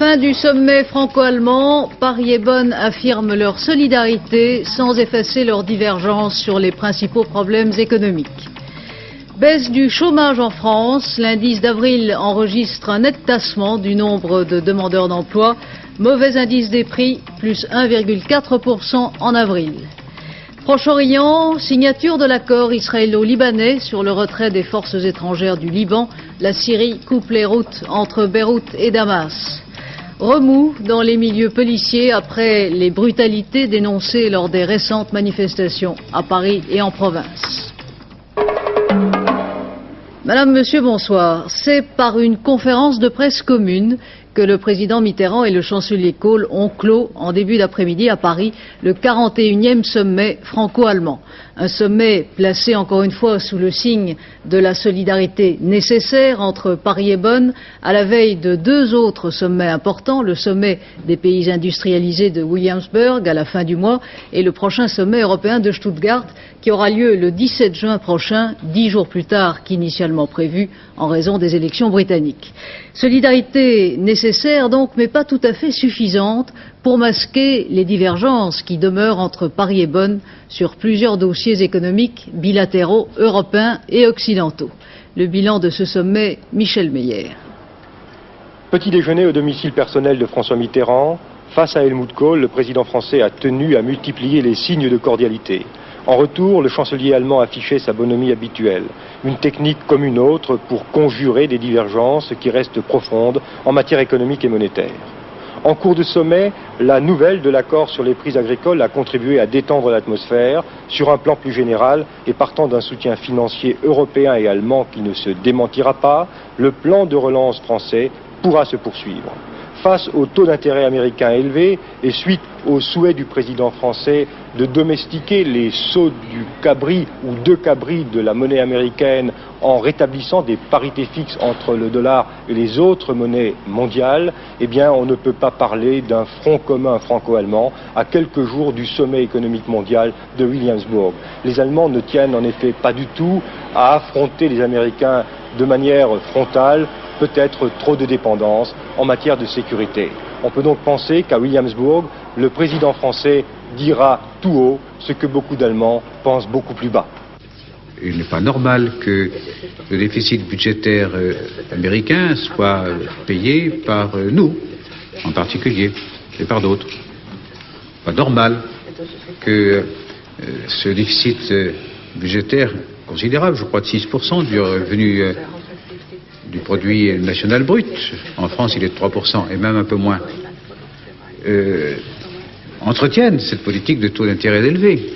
Fin du sommet franco-allemand, Paris et Bonn affirment leur solidarité sans effacer leurs divergences sur les principaux problèmes économiques. Baisse du chômage en France, l'indice d'avril enregistre un net tassement du nombre de demandeurs d'emploi, mauvais indice des prix, plus 1,4% en avril. Proche-Orient, signature de l'accord israélo-libanais sur le retrait des forces étrangères du Liban, la Syrie coupe les routes entre Beyrouth et Damas. Remous dans les milieux policiers après les brutalités dénoncées lors des récentes manifestations à Paris et en province. Madame, Monsieur, bonsoir. C'est par une conférence de presse commune que le président Mitterrand et le chancelier Kohl ont clos en début d'après-midi à Paris le 41e sommet franco-allemand. Un sommet placé encore une fois sous le signe de la solidarité nécessaire entre Paris et Bonn à la veille de deux autres sommets importants, le sommet des pays industrialisés de Williamsburg à la fin du mois et le prochain sommet européen de Stuttgart qui aura lieu le 17 juin prochain, 10 jours plus tard qu'initialement prévu en raison des élections britanniques. Solidarité nécessaire donc, mais pas tout à fait suffisante pour masquer les divergences qui demeurent entre Paris et Bonn sur plusieurs dossiers économiques bilatéraux, européens et occidentaux. Le bilan de ce sommet, Michel Meyer. Petit déjeuner au domicile personnel de François Mitterrand. Face à Helmut Kohl, le président français a tenu à multiplier les signes de cordialité. En retour, le chancelier allemand affichait sa bonhomie habituelle, une technique comme une autre pour conjurer des divergences qui restent profondes en matière économique et monétaire. En cours de sommet, la nouvelle de l'accord sur les prix agricoles a contribué à détendre l'atmosphère sur un plan plus général et partant d'un soutien financier européen et allemand qui ne se démentira pas, le plan de relance français pourra se poursuivre. Face au taux d'intérêt américain élevé et suite au souhait du président français de domestiquer les sauts du cabri ou de cabri de la monnaie américaine en rétablissant des parités fixes entre le dollar et les autres monnaies mondiales, eh bien on ne peut pas parler d'un front commun franco-allemand à quelques jours du sommet économique mondial de Williamsburg. Les Allemands ne tiennent en effet pas du tout à affronter les Américains de manière frontale, peut-être trop de dépendance en matière de sécurité. On peut donc penser qu'à Williamsburg, le président français dira tout haut ce que beaucoup d'Allemands pensent beaucoup plus bas. Il n'est pas normal que le déficit budgétaire américain soit payé par nous, en particulier, et par d'autres. Pas normal que ce déficit budgétaire considérable, je crois de 6% du revenu du produit national brut, en France il est de 3% et même un peu moins, entretiennent cette politique de taux d'intérêt élevé,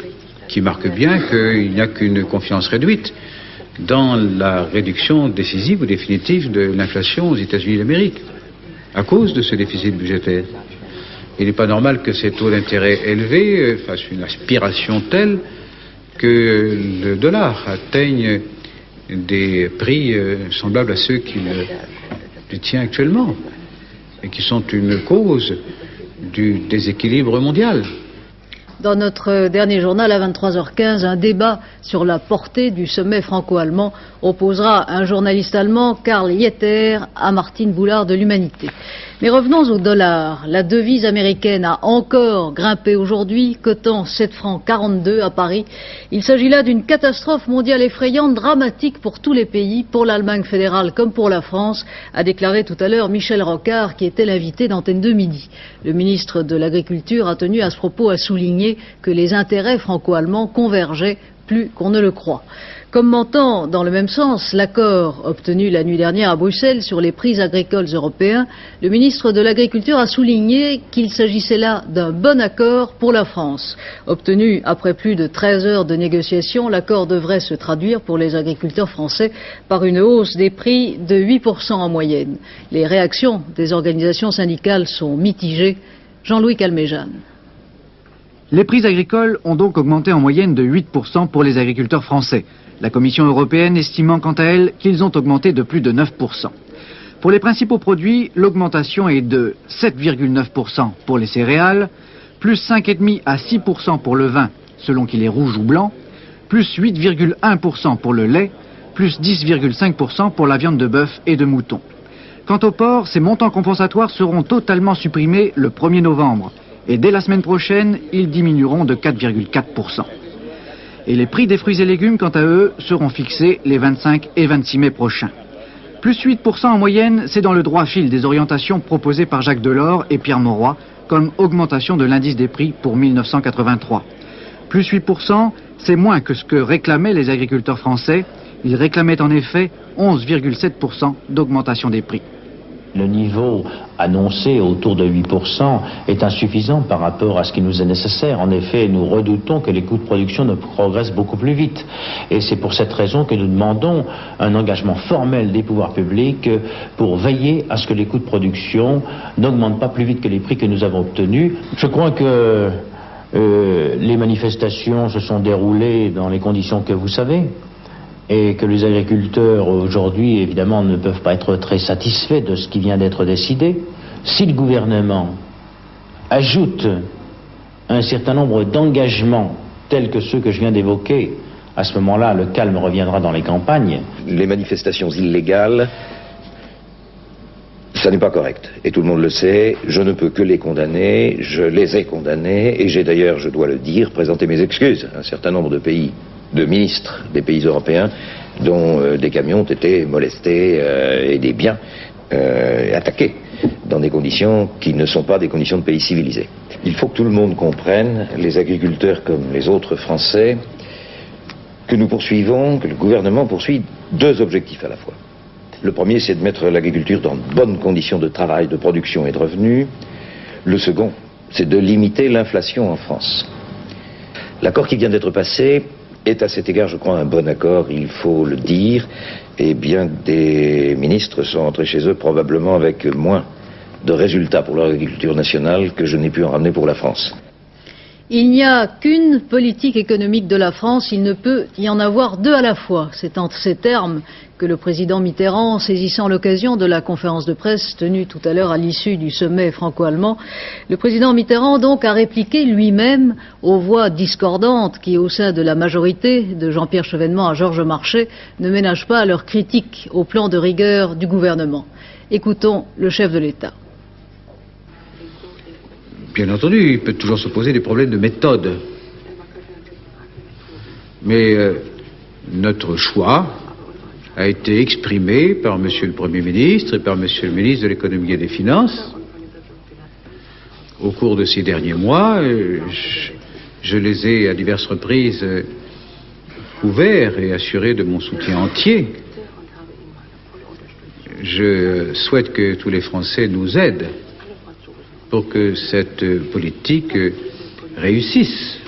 qui marque bien qu'il n'y a qu'une confiance réduite dans la réduction décisive ou définitive de l'inflation aux États-Unis d'Amérique, à cause de ce déficit budgétaire. Il n'est pas normal que ces taux d'intérêt élevés fassent une aspiration telle que le dollar atteigne des prix semblables à ceux qu'il détient actuellement et qui sont une cause du déséquilibre mondial. Dans notre dernier journal à 23h15, un débat sur la portée du sommet franco-allemand opposera un journaliste allemand, Karl Jetter, à Martine Boulard de l'Humanité. Mais revenons au dollar. La devise américaine a encore grimpé aujourd'hui, cotant 7 francs 42 à Paris. Il s'agit là d'une catastrophe mondiale effrayante, dramatique pour tous les pays, pour l'Allemagne fédérale comme pour la France, a déclaré tout à l'heure Michel Rocard, qui était l'invité d'Antenne 2 Midi. Le ministre de l'Agriculture a tenu à ce propos à souligner que les intérêts franco-allemands convergeaient plus qu'on ne le croit. Commentant dans le même sens l'accord obtenu la nuit dernière à Bruxelles sur les prix agricoles européens, le ministre de l'Agriculture a souligné qu'il s'agissait là d'un bon accord pour la France. Obtenu après plus de 13 heures de négociations, l'accord devrait se traduire pour les agriculteurs français par une hausse des prix de 8% en moyenne. Les réactions des organisations syndicales sont mitigées. Jean-Louis Calmejane. Les prix agricoles ont donc augmenté en moyenne de 8% pour les agriculteurs français. La Commission européenne estimant quant à elle qu'ils ont augmenté de plus de 9%. Pour les principaux produits, l'augmentation est de 7,9% pour les céréales, plus 5,5 à 6% pour le vin, selon qu'il est rouge ou blanc, plus 8,1% pour le lait, plus 10,5% pour la viande de bœuf et de mouton. Quant aux ports, ces montants compensatoires seront totalement supprimés le 1er novembre. Et dès la semaine prochaine, ils diminueront de 4,4%. Et les prix des fruits et légumes, quant à eux, seront fixés les 25 et 26 mai prochains. Plus 8% en moyenne, c'est dans le droit fil des orientations proposées par Jacques Delors et Pierre Mauroy comme augmentation de l'indice des prix pour 1983. Plus 8%, c'est moins que ce que réclamaient les agriculteurs français. Ils réclamaient en effet 11,7% d'augmentation des prix. Le niveau annoncé autour de 8% est insuffisant par rapport à ce qui nous est nécessaire. En effet, nous redoutons que les coûts de production ne progressent beaucoup plus vite. Et c'est pour cette raison que nous demandons un engagement formel des pouvoirs publics pour veiller à ce que les coûts de production n'augmentent pas plus vite que les prix que nous avons obtenus. Je crois que les manifestations se sont déroulées dans les conditions que vous savez. Et que les agriculteurs aujourd'hui évidemment ne peuvent pas être très satisfaits de ce qui vient d'être décidé. Si le gouvernement ajoute un certain nombre d'engagements tels que ceux que je viens d'évoquer, à ce moment-là le calme reviendra dans les campagnes. Les manifestations illégales, ça n'est pas correct. Et tout le monde le sait, je ne peux que les condamner, je les ai condamnés, et j'ai d'ailleurs, je dois le dire, présenté mes excuses à un certain nombre de pays, de ministres des pays européens dont des camions ont été molestés et des biens attaqués dans des conditions qui ne sont pas des conditions de pays civilisés. Il faut que tout le monde comprenne, les agriculteurs comme les autres Français, que nous poursuivons, que le gouvernement poursuit deux objectifs à la fois. Le premier, c'est de mettre l'agriculture dans de bonnes conditions de travail, de production et de revenus. Le second, c'est de limiter l'inflation en France. L'accord qui vient d'être passé est à cet égard, je crois, un bon accord, il faut le dire, et bien des ministres sont rentrés chez eux probablement avec moins de résultats pour leur agriculture nationale que je n'ai pu en ramener pour la France. Il n'y a qu'une politique économique de la France, il ne peut y en avoir deux à la fois. C'est en ces termes que le président Mitterrand, saisissant l'occasion de la conférence de presse tenue tout à l'heure à l'issue du sommet franco-allemand, le président Mitterrand donc a répliqué lui-même aux voix discordantes qui, au sein de la majorité, de Jean-Pierre Chevènement à Georges Marchais, ne ménagent pas leur critique au plan de rigueur du gouvernement. Écoutons le chef de l'État. Bien entendu, il peut toujours se poser des problèmes de méthode. Mais notre choix a été exprimé par Monsieur le Premier ministre et par Monsieur le ministre de l'Économie et des Finances. Au cours de ces derniers mois, je les ai à diverses reprises couverts et assurés de mon soutien entier. Je souhaite que tous les Français nous aident pour que cette politique réussisse.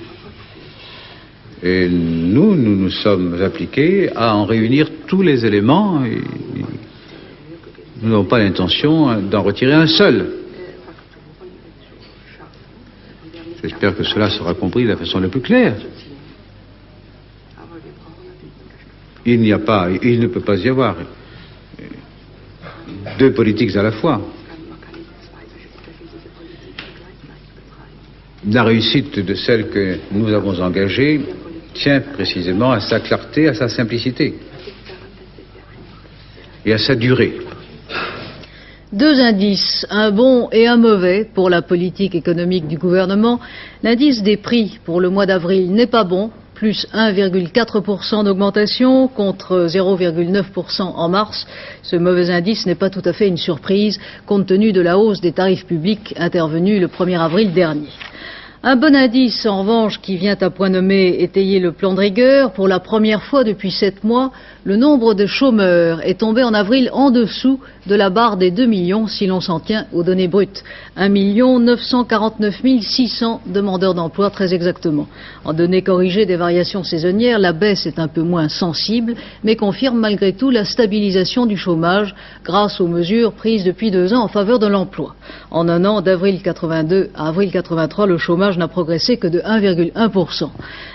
Et nous nous sommes appliqués à en réunir tous les éléments et nous n'avons pas l'intention d'en retirer un seul. J'espère que cela sera compris de la façon la plus claire. Il ne peut pas y avoir deux politiques à la fois. La réussite de celle que nous avons engagée tient précisément à sa clarté, à sa simplicité et à sa durée. Deux indices, un bon et un mauvais pour la politique économique du gouvernement. L'indice des prix pour le mois d'avril n'est pas bon, plus 1,4% d'augmentation contre 0,9% en mars. Ce mauvais indice n'est pas tout à fait une surprise compte tenu de la hausse des tarifs publics intervenue le 1er avril dernier. Un bon indice, en revanche, qui vient à point nommé étayer le plan de rigueur. Pour la première fois depuis 7 mois, le nombre de chômeurs est tombé en avril en dessous de la barre des 2 millions si l'on s'en tient aux données brutes. 1 949 600 demandeurs d'emploi très exactement. En données corrigées des variations saisonnières, la baisse est un peu moins sensible, mais confirme malgré tout la stabilisation du chômage grâce aux mesures prises depuis 2 ans en faveur de l'emploi. En un an, d'avril 82 à avril 83, le chômage n'a progressé que de 1,1%.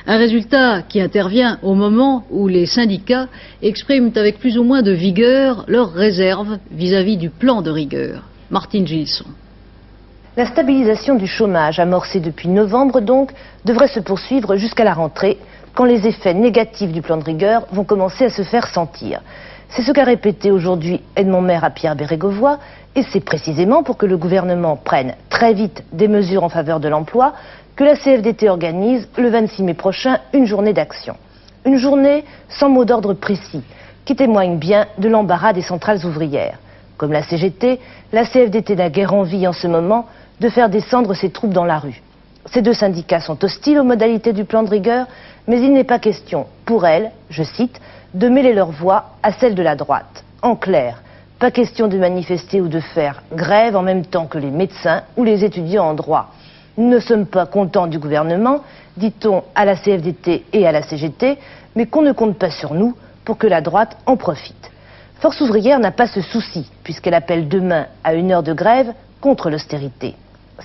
Un résultat qui intervient au moment où les syndicats expriment avec plus ou moins de vigueur leurs réserves vis-à-vis du plan de rigueur. Martine Gilson. La stabilisation du chômage, amorcée depuis novembre donc, devrait se poursuivre jusqu'à la rentrée, quand les effets négatifs du plan de rigueur vont commencer à se faire sentir. C'est ce qu'a répété aujourd'hui Edmond Maire à Pierre Bérégovoy, et c'est précisément pour que le gouvernement prenne très vite des mesures en faveur de l'emploi que la CFDT organise le 26 mai prochain une journée d'action. Une journée sans mot d'ordre précis, qui témoigne bien de l'embarras des centrales ouvrières. Comme la CGT, la CFDT n'a guère envie en ce moment de faire descendre ses troupes dans la rue. Ces deux syndicats sont hostiles aux modalités du plan de rigueur, mais il n'est pas question pour elles, je cite, de mêler leur voix à celle de la droite. En clair, pas question de manifester ou de faire grève en même temps que les médecins ou les étudiants en droit. Nous ne sommes pas contents du gouvernement, dit-on à la CFDT et à la CGT, mais qu'on ne compte pas sur nous pour que la droite en profite. Force ouvrière n'a pas ce souci, puisqu'elle appelle demain à une heure de grève contre l'austérité.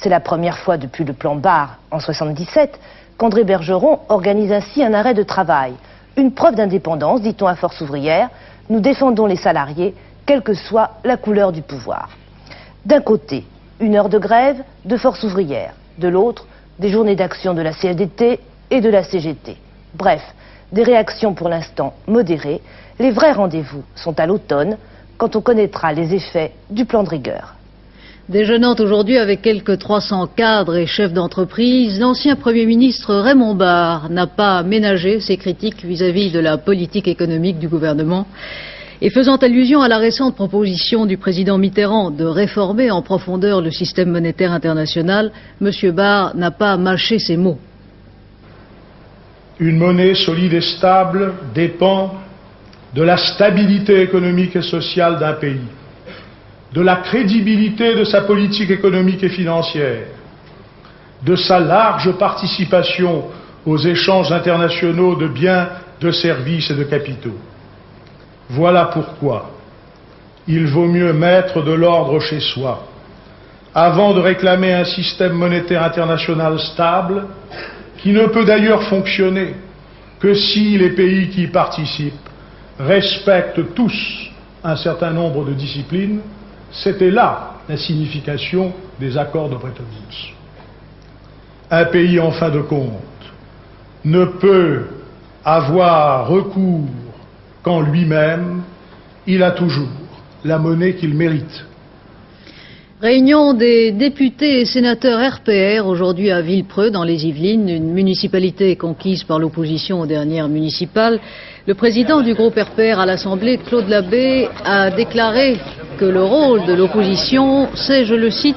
C'est la première fois depuis le plan Barre en 1977 qu'André Bergeron organise ainsi un arrêt de travail. Une preuve d'indépendance, dit-on à Force ouvrière, nous défendons les salariés, quelle que soit la couleur du pouvoir. D'un côté, une heure de grève de Force ouvrière, de l'autre, des journées d'action de la CFDT et de la CGT. Bref, des réactions pour l'instant modérées. Les vrais rendez-vous sont à l'automne, quand on connaîtra les effets du plan de rigueur. Déjeunant aujourd'hui avec quelques 300 cadres et chefs d'entreprise, l'ancien Premier ministre Raymond Barre n'a pas ménagé ses critiques vis-à-vis de la politique économique du gouvernement. Et faisant allusion à la récente proposition du président Mitterrand de réformer en profondeur le système monétaire international, M. Barre n'a pas mâché ses mots. Une monnaie solide et stable dépend de la stabilité économique et sociale d'un pays, de la crédibilité de sa politique économique et financière, de sa large participation aux échanges internationaux de biens, de services et de capitaux. Voilà pourquoi il vaut mieux mettre de l'ordre chez soi. Avant de réclamer un système monétaire international stable, qui ne peut d'ailleurs fonctionner que si les pays qui y participent respectent tous un certain nombre de disciplines, c'était là la signification des accords de Bretton Woods. Un pays, en fin de compte, ne peut avoir recours qu'en lui-même, il a toujours la monnaie qu'il mérite. Réunion des députés et sénateurs RPR aujourd'hui à Villepreux, dans les Yvelines, une municipalité conquise par l'opposition aux dernières municipales. Le président du groupe RPR à l'Assemblée, Claude Labbé, a déclaré que le rôle de l'opposition, c'est, je le cite,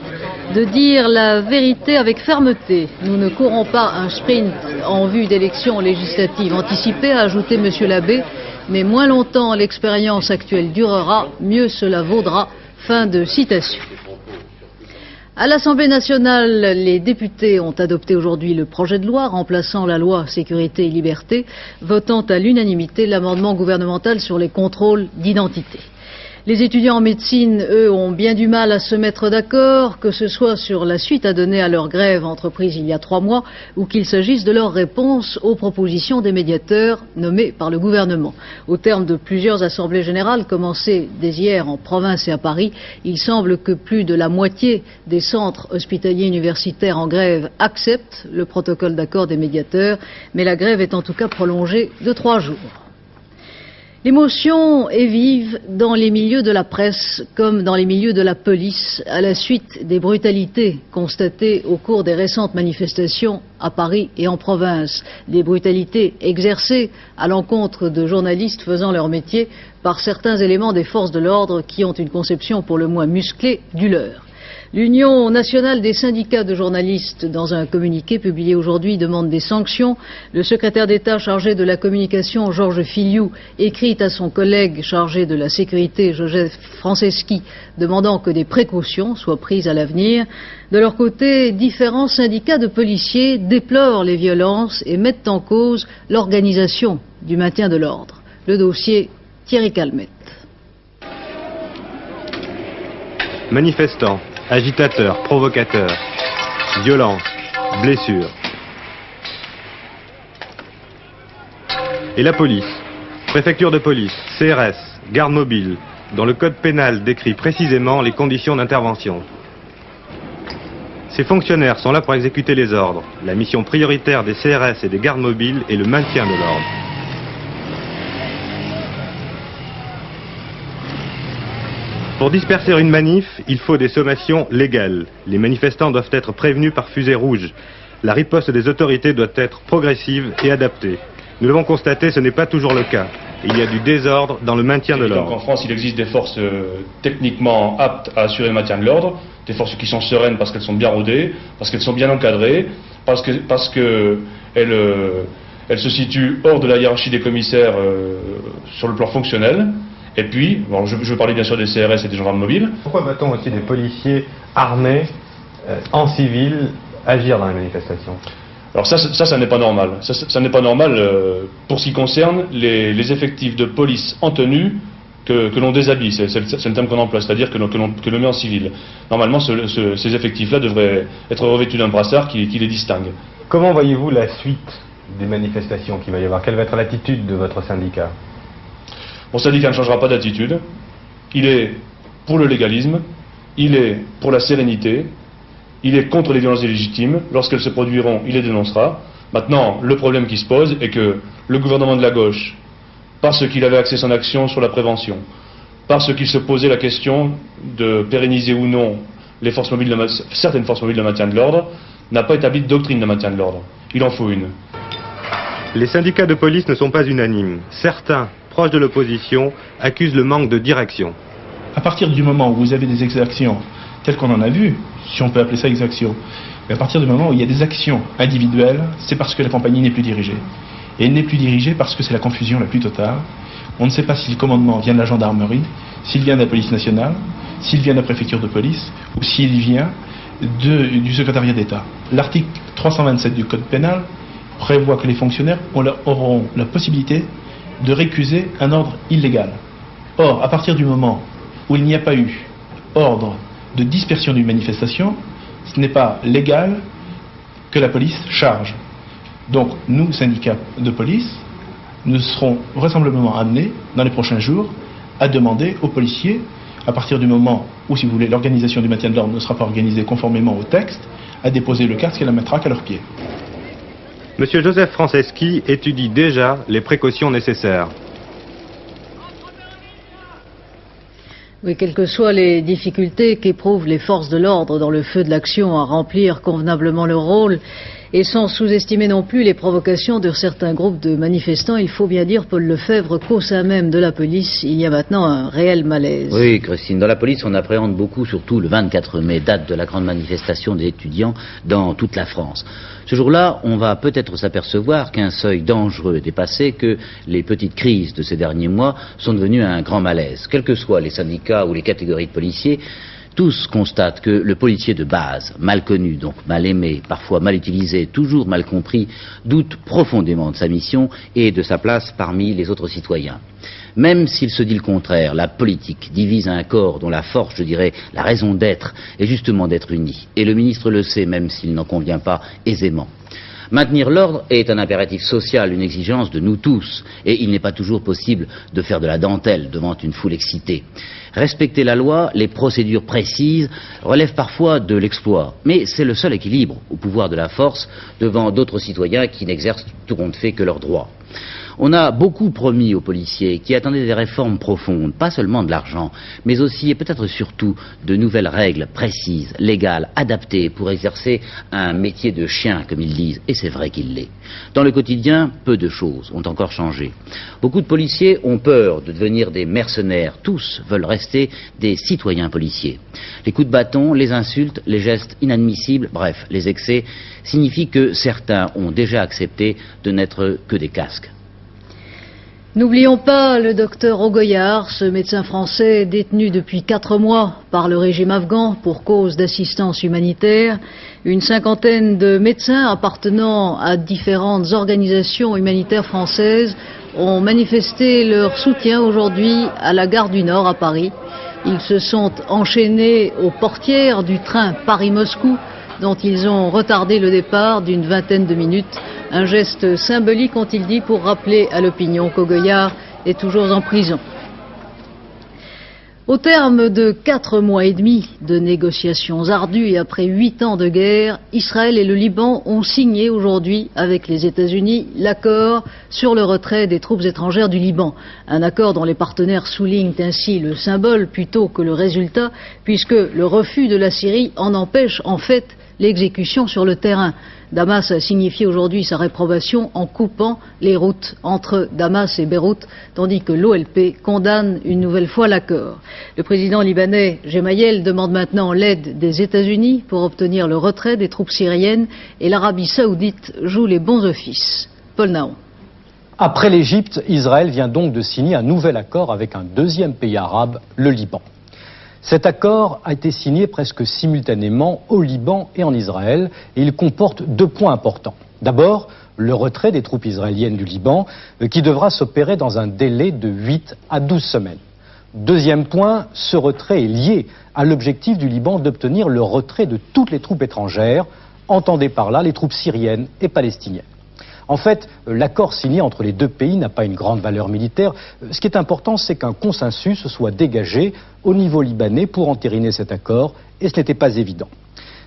de dire la vérité avec fermeté. Nous ne courons pas un sprint en vue d'élections législatives anticipées, a ajouté M. Labbé, mais moins longtemps l'expérience actuelle durera, mieux cela vaudra. Fin de citation. À l'Assemblée nationale, les députés ont adopté aujourd'hui le projet de loi remplaçant la loi Sécurité et Liberté, votant à l'unanimité l'amendement gouvernemental sur les contrôles d'identité. Les étudiants en médecine, eux, ont bien du mal à se mettre d'accord, que ce soit sur la suite à donner à leur grève entreprise il y a 3 mois ou qu'il s'agisse de leur réponse aux propositions des médiateurs nommés par le gouvernement. Au terme de plusieurs assemblées générales commencées dès hier en province et à Paris, il semble que plus de la moitié des centres hospitaliers universitaires en grève acceptent le protocole d'accord des médiateurs, mais la grève est en tout cas prolongée de 3 jours. L'émotion est vive dans les milieux de la presse comme dans les milieux de la police à la suite des brutalités constatées au cours des récentes manifestations à Paris et en province. Des brutalités exercées à l'encontre de journalistes faisant leur métier par certains éléments des forces de l'ordre qui ont une conception pour le moins musclée du leur. L'Union nationale des syndicats de journalistes, dans un communiqué publié aujourd'hui, demande des sanctions. Le secrétaire d'État chargé de la communication, Georges Filiou, écrit à son collègue chargé de la sécurité, Joseph Franceschi, demandant que des précautions soient prises à l'avenir. De leur côté, différents syndicats de policiers déplorent les violences et mettent en cause l'organisation du maintien de l'ordre. Le dossier, Thierry Calmette. Manifestants, agitateurs, provocateurs, violences, blessures. Et la police, préfecture de police, CRS, garde mobile, dont le code pénal décrit précisément les conditions d'intervention. Ces fonctionnaires sont là pour exécuter les ordres. La mission prioritaire des CRS et des gardes mobiles est le maintien de l'ordre. Pour disperser une manif, il faut des sommations légales. Les manifestants doivent être prévenus par fusée rouge. La riposte des autorités doit être progressive et adaptée. Nous l'avons constaté, ce n'est pas toujours le cas. Il y a du désordre dans le maintien de l'ordre. En France, il existe des forces techniquement aptes à assurer le maintien de l'ordre, des forces qui sont sereines parce qu'elles sont bien rodées, parce qu'elles sont bien encadrées, parce qu'elles se situent hors de la hiérarchie des commissaires sur le plan fonctionnel. Et puis, bon, je veux parler bien sûr des CRS et des gendarmes mobiles. Pourquoi va-t-on aussi des policiers armés en civil agir dans les manifestations? Alors ça n'est pas normal. Ça n'est pas normal pour ce qui concerne les effectifs de police en tenue que l'on déshabille. C'est le terme qu'on emploie, c'est-à-dire que l'on met en civil. Normalement, ces effectifs-là devraient être revêtus d'un brassard qui les distingue. Comment voyez-vous la suite des manifestations qu'il va y avoir? Quelle va être l'attitude de votre syndicat? Mon syndicat ne changera pas d'attitude. Il est pour le légalisme, il est pour la sérénité, il est contre les violences illégitimes. Lorsqu'elles se produiront, il les dénoncera. Maintenant, le problème qui se pose est que le gouvernement de la gauche, parce qu'il avait axé son action sur la prévention, parce qu'il se posait la question de pérenniser ou non les forces mobiles certaines forces mobiles de maintien de l'ordre, n'a pas établi de doctrine de maintien de l'ordre. Il en faut une. Les syndicats de police ne sont pas unanimes. Certains, proches de l'opposition, accusent le manque de direction. À partir du moment où vous avez des exactions telles qu'on en a vu, si on peut appeler ça exactions, mais à partir du moment où il y a des actions individuelles, c'est parce que la compagnie n'est plus dirigée. Et elle n'est plus dirigée parce que c'est la confusion la plus totale. On ne sait pas si le commandement vient de la gendarmerie, s'il vient de la police nationale, s'il vient de la préfecture de police, ou s'il vient du secrétariat d'État. L'article 327 du Code pénal prévoit que les fonctionnaires auront la possibilité de récuser un ordre illégal. Or, à partir du moment où il n'y a pas eu ordre de dispersion d'une manifestation, ce n'est pas légal que la police charge. Donc, nous, syndicats de police, nous serons vraisemblablement amenés, dans les prochains jours, à demander aux policiers, à partir du moment où, si vous voulez, l'organisation du maintien de l'ordre ne sera pas organisée conformément au texte, à déposer le casque et la matraque à leurs pieds. Monsieur Joseph Franceschi étudie déjà les précautions nécessaires. Oui, quelles que soient les difficultés qu'éprouvent les forces de l'ordre dans le feu de l'action à remplir convenablement leur rôle, et sans sous-estimer non plus les provocations de certains groupes de manifestants, il faut bien dire, Paul Lefebvre, qu'au sein même de la police, il y a maintenant un réel malaise. Oui, Christine, dans la police, on appréhende beaucoup, surtout le 24 mai, date de la grande manifestation des étudiants dans toute la France. Ce jour-là, on va peut-être s'apercevoir qu'un seuil dangereux est dépassé, que les petites crises de ces derniers mois sont devenues un grand malaise. Quels que soient les syndicats ou les catégories de policiers, tous constatent que le policier de base, mal connu, donc mal aimé, parfois mal utilisé, toujours mal compris, doute profondément de sa mission et de sa place parmi les autres citoyens. Même s'il se dit le contraire, la politique divise un corps dont la force, je dirais, la raison d'être, est justement d'être uni. Et le ministre le sait, même s'il n'en convient pas aisément. Maintenir l'ordre est un impératif social, une exigence de nous tous, et il n'est pas toujours possible de faire de la dentelle devant une foule excitée. Respecter la loi, les procédures précises, relèvent parfois de l'exploit, mais c'est le seul équilibre au pouvoir de la force devant d'autres citoyens qui n'exercent tout compte fait que leurs droits. On a beaucoup promis aux policiers qui attendaient des réformes profondes, pas seulement de l'argent, mais aussi et peut-être surtout de nouvelles règles précises, légales, adaptées pour exercer un métier de chien, comme ils disent, et c'est vrai qu'il l'est. Dans le quotidien, peu de choses ont encore changé. Beaucoup de policiers ont peur de devenir des mercenaires, tous veulent rester des citoyens policiers. Les coups de bâton, les insultes, les gestes inadmissibles, bref, les excès, signifient que certains ont déjà accepté de n'être que des casques. N'oublions pas le docteur Ogoyar, ce médecin français détenu depuis 4 mois par le régime afghan pour cause d'assistance humanitaire. Une cinquantaine de médecins appartenant à différentes organisations humanitaires françaises ont manifesté leur soutien aujourd'hui à la gare du Nord à Paris. Ils se sont enchaînés aux portières du train Paris-Moscou dont ils ont retardé le départ d'une vingtaine de minutes. Un geste symbolique, ont-ils dit, pour rappeler à l'opinion qu'Ogoyar est toujours en prison. Au terme de 4 mois et demi de négociations ardues et après 8 ans de guerre, Israël et le Liban ont signé aujourd'hui avec les États-Unis l'accord sur le retrait des troupes étrangères du Liban. Un accord dont les partenaires soulignent ainsi le symbole plutôt que le résultat, puisque le refus de la Syrie en empêche en fait l'exécution sur le terrain. Damas a signifié aujourd'hui sa réprobation en coupant les routes entre Damas et Beyrouth, tandis que l'OLP condamne une nouvelle fois l'accord. Le président libanais Gemayel demande maintenant l'aide des États-Unis pour obtenir le retrait des troupes syriennes et l'Arabie saoudite joue les bons offices. Paul Naon. Après l'Égypte, Israël vient donc de signer un nouvel accord avec un deuxième pays arabe, le Liban. Cet accord a été signé presque simultanément au Liban et en Israël et il comporte 2 points importants. D'abord, le retrait des troupes israéliennes du Liban qui devra s'opérer dans un délai de 8 à 12 semaines. Deuxième point, ce retrait est lié à l'objectif du Liban d'obtenir le retrait de toutes les troupes étrangères, entendez par là les troupes syriennes et palestiniennes. En fait, l'accord signé entre les 2 pays n'a pas une grande valeur militaire. Ce qui est important, c'est qu'un consensus soit dégagé au niveau libanais pour entériner cet accord, et ce n'était pas évident.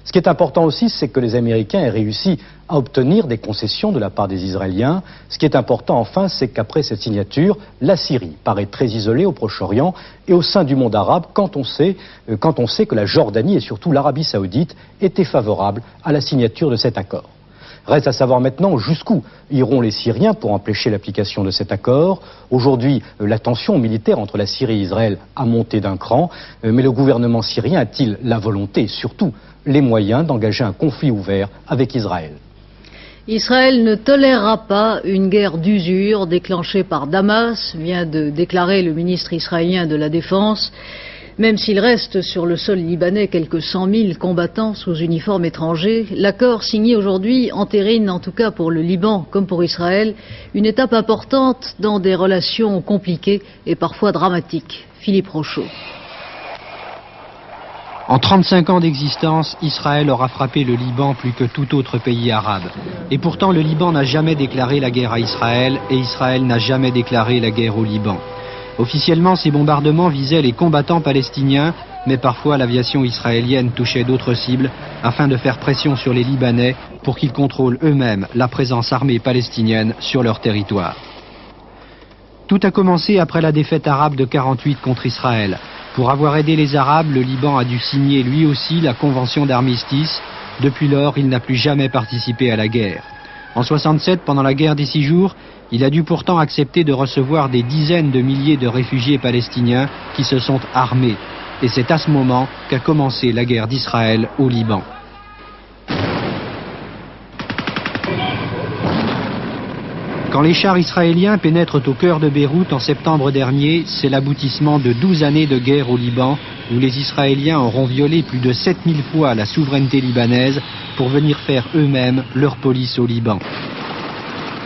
Ce qui est important aussi, c'est que les Américains aient réussi à obtenir des concessions de la part des Israéliens. Ce qui est important, enfin, c'est qu'après cette signature, la Syrie paraît très isolée au Proche-Orient et au sein du monde arabe, quand on sait que la Jordanie et surtout l'Arabie saoudite étaient favorables à la signature de cet accord. Reste à savoir maintenant jusqu'où iront les Syriens pour empêcher l'application de cet accord. Aujourd'hui, la tension militaire entre la Syrie et Israël a monté d'un cran, mais le gouvernement syrien a-t-il la volonté et surtout les moyens d'engager un conflit ouvert avec Israël ? Israël ne tolérera pas une guerre d'usure déclenchée par Damas, vient de déclarer le ministre israélien de la Défense. Même s'il reste sur le sol libanais quelques 100 000 combattants sous uniforme étranger, l'accord signé aujourd'hui entérine, en tout cas pour le Liban comme pour Israël, une étape importante dans des relations compliquées et parfois dramatiques. Philippe Rochaud. En 35 ans d'existence, Israël aura frappé le Liban plus que tout autre pays arabe. Et pourtant, le Liban n'a jamais déclaré la guerre à Israël et Israël n'a jamais déclaré la guerre au Liban. Officiellement, ces bombardements visaient les combattants palestiniens, mais parfois l'aviation israélienne touchait d'autres cibles afin de faire pression sur les Libanais pour qu'ils contrôlent eux-mêmes la présence armée palestinienne sur leur territoire. Tout a commencé après la défaite arabe de 48 contre Israël. Pour avoir aidé les Arabes, le Liban a dû signer lui aussi la convention d'armistice. Depuis lors, il n'a plus jamais participé à la guerre. En 67, pendant la guerre des 6 jours, il a dû pourtant accepter de recevoir des dizaines de milliers de réfugiés palestiniens qui se sont armés. Et c'est à ce moment qu'a commencé la guerre d'Israël au Liban. Quand les chars israéliens pénètrent au cœur de Beyrouth en septembre dernier, c'est l'aboutissement de 12 années de guerre au Liban, où les Israéliens auront violé plus de 7000 fois la souveraineté libanaise pour venir faire eux-mêmes leur police au Liban.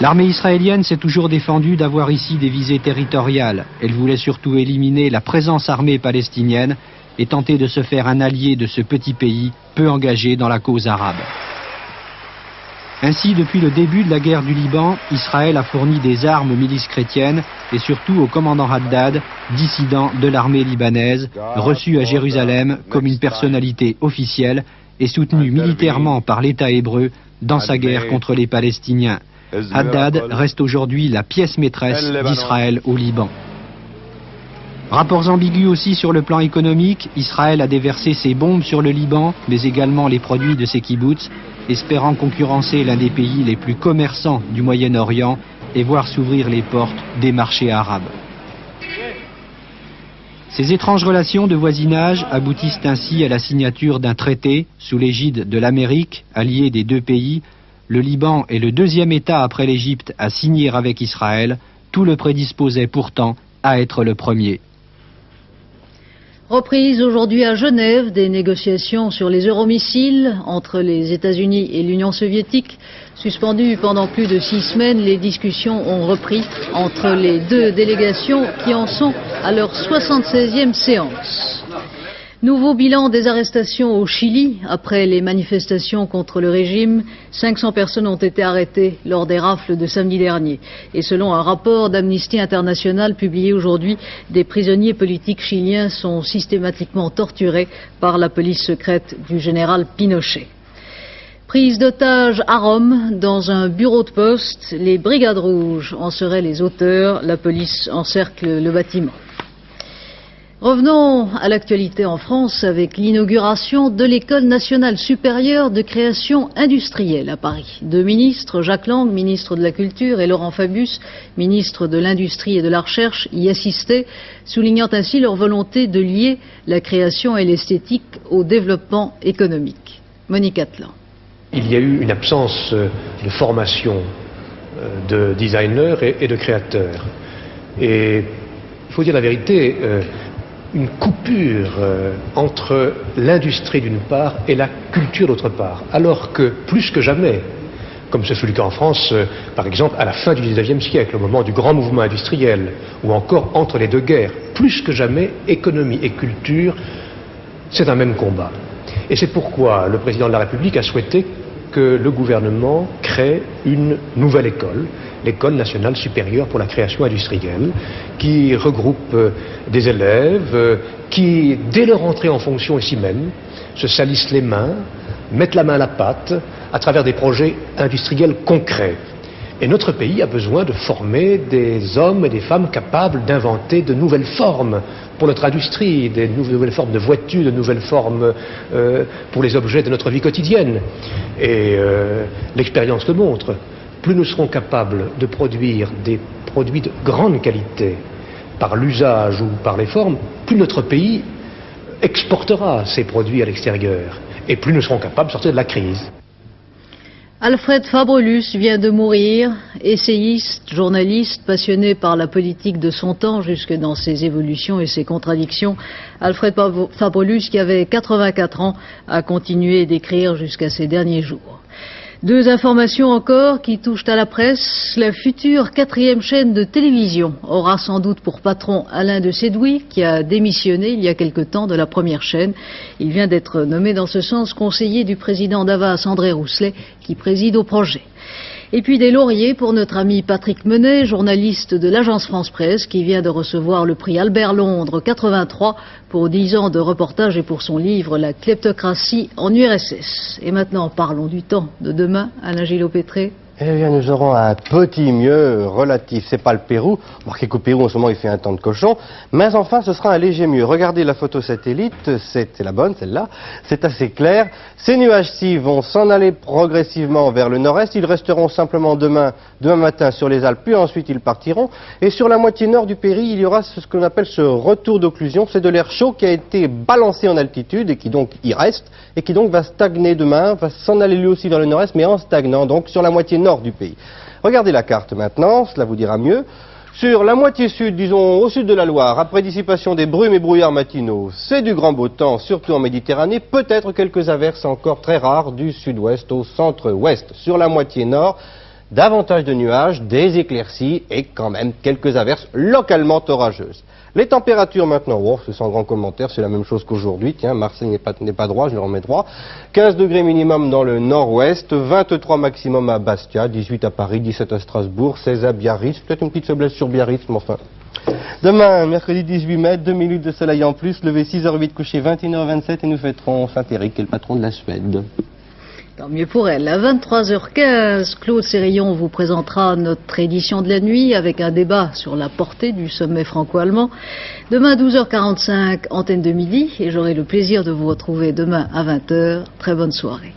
L'armée israélienne s'est toujours défendue d'avoir ici des visées territoriales. Elle voulait surtout éliminer la présence armée palestinienne et tenter de se faire un allié de ce petit pays peu engagé dans la cause arabe. Ainsi, depuis le début de la guerre du Liban, Israël a fourni des armes aux milices chrétiennes et surtout au commandant Haddad, dissident de l'armée libanaise, reçu à Jérusalem comme une personnalité officielle et soutenu militairement par l'État hébreu dans sa guerre contre les Palestiniens. Haddad reste aujourd'hui la pièce maîtresse d'Israël au Liban. Rapports ambigus aussi sur le plan économique. Israël a déversé ses bombes sur le Liban, mais également les produits de ses kibboutz, espérant concurrencer l'un des pays les plus commerçants du Moyen-Orient et voir s'ouvrir les portes des marchés arabes. Ces étranges relations de voisinage aboutissent ainsi à la signature d'un traité sous l'égide de l'Amérique, alliée des 2 pays. Le Liban est le 2e État après l'Égypte à signer avec Israël. Tout le prédisposait pourtant à être le premier. Reprise aujourd'hui à Genève des négociations sur les euromissiles entre les États-Unis et l'Union soviétique. Suspendues pendant plus de 6 semaines, les discussions ont repris entre les 2 délégations qui en sont à leur 76e séance. Nouveau bilan des arrestations au Chili. Après les manifestations contre le régime, 500 personnes ont été arrêtées lors des rafles de samedi dernier. Et selon un rapport d'Amnesty International publié aujourd'hui, des prisonniers politiques chiliens sont systématiquement torturés par la police secrète du général Pinochet. Prise d'otages à Rome, dans un bureau de poste, les Brigades Rouges en seraient les auteurs. La police encercle le bâtiment. Revenons à l'actualité en France avec l'inauguration de l'École nationale supérieure de création industrielle à Paris. Deux ministres, Jacques Lang, ministre de la Culture, et Laurent Fabius, ministre de l'Industrie et de la Recherche, y assistaient, soulignant ainsi leur volonté de lier la création et l'esthétique au développement économique. Monique Atlan. Il y a eu une absence de formation de designers et de créateurs. Et il faut dire la vérité, une coupure entre l'industrie d'une part et la culture d'autre part. Alors que plus que jamais, comme ce fut le cas en France, par exemple, à la fin du XIXe siècle, au moment du grand mouvement industriel, ou encore entre les deux guerres, plus que jamais, économie et culture, c'est un même combat. Et c'est pourquoi le président de la République a souhaité que le gouvernement crée une nouvelle école, l'École nationale supérieure pour la création industrielle, qui regroupe des élèves qui, dès leur entrée en fonction ici même, se salissent les mains, mettent la main à la pâte à travers des projets industriels concrets. Et notre pays a besoin de former des hommes et des femmes capables d'inventer de nouvelles formes pour notre industrie, de nouvelles formes de voitures, de nouvelles formes pour les objets de notre vie quotidienne. Et l'expérience le montre. Plus nous serons capables de produire des produits de grande qualité par l'usage ou par les formes, plus notre pays exportera ces produits à l'extérieur. Et plus nous serons capables de sortir de la crise. Alfred Fabrelus vient de mourir, essayiste, journaliste, passionné par la politique de son temps jusque dans ses évolutions et ses contradictions. Alfred Fabrelus, qui avait 84 ans, a continué d'écrire jusqu'à ses derniers jours. Deux informations encore qui touchent à la presse. La future 4e chaîne de télévision aura sans doute pour patron Alain de Sédouy, qui a démissionné il y a quelque temps de la première chaîne. Il vient d'être nommé dans ce sens conseiller du président d'Havas, André Rousselet, qui préside au projet. Et puis des lauriers pour notre ami Patrick Menet, journaliste de l'agence France-Presse, qui vient de recevoir le prix Albert Londres 83 pour 10 ans de reportage et pour son livre La kleptocratie en URSS. Et maintenant, parlons du temps de demain. Alain Gillot-Pétré. Eh bien, nous aurons un petit mieux relatif. C'est pas le Pérou. Remarquez qu'au Pérou, en ce moment, il fait un temps de cochon. Mais enfin, ce sera un léger mieux. Regardez la photo satellite. C'est la bonne, celle-là. C'est assez clair. Ces nuages-ci vont s'en aller progressivement vers le nord-est. Ils resteront simplement demain matin sur les Alpes, puis ensuite ils partiront. Et sur la moitié nord du pays, il y aura ce qu'on appelle ce retour d'occlusion. C'est de l'air chaud qui a été balancé en altitude et qui donc y reste et qui donc va stagner demain, va s'en aller lui aussi vers le nord-est, mais en stagnant, donc sur la moitié nord du pays. Regardez la carte maintenant, cela vous dira mieux. Sur la moitié sud, disons au sud de la Loire, après dissipation des brumes et brouillards matinaux, c'est du grand beau temps, surtout en Méditerranée, peut-être quelques averses encore très rares du sud-ouest au centre-ouest. Sur la moitié nord, davantage de nuages, des éclaircies et quand même quelques averses localement orageuses. Les températures maintenant, oh, c'est sans grand commentaire, c'est la même chose qu'aujourd'hui. Tiens, Marseille n'est pas droit, je le remets droit. 15 degrés minimum dans le nord-ouest, 23 maximum à Bastia, 18 à Paris, 17 à Strasbourg, 16 à Biarritz, peut-être une petite faiblesse sur Biarritz, mais enfin. Demain, mercredi 18 mai, 2 minutes de soleil en plus, levé 6h08, couché 21h27 et nous fêterons Saint-Éric, qui est le patron de la Suède. Tant mieux pour elle. À 23h15, Claude Sérillon vous présentera notre édition de la nuit avec un débat sur la portée du sommet franco-allemand. Demain, 12h45, antenne de midi, et j'aurai le plaisir de vous retrouver demain à 20h. Très bonne soirée.